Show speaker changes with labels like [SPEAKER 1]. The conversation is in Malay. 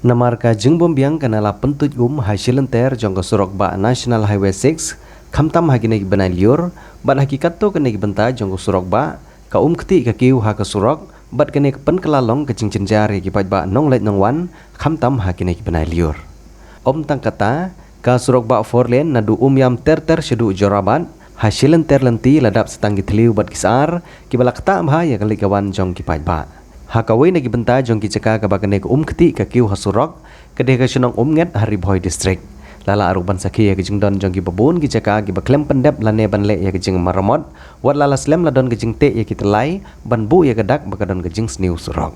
[SPEAKER 1] Namarka jeng bombiang kanala pentuj hasilenter jongko surok ba National Highway 6 kamtam hagine benai liur ban hakikat to kene benta jongko surok ba ka keti ka kiu ha ka surok bat kene pen kelalong ke cincin jari ki ba nong let nong wan kamtam hagine benai liur tang kata ka surok ba 4 lane nadu yam ter sedu jorabat hasilenter lenti ladap setanggi teliu bat kisar ki balak ta bahaya kali kawan jong ki ba Hakawai nagi benta jong ki ceka ka bakane ka keti ka kiu hasurok kede ka sunong nget hari boy district lala aruban sakhi ya kijing don jong ki babun ki ceka ki baklem pendep lane ban le ya kijing maramot wat lala slem la don kijing te ya ki telai ban bu ya kedak bakadon kijing sniu surok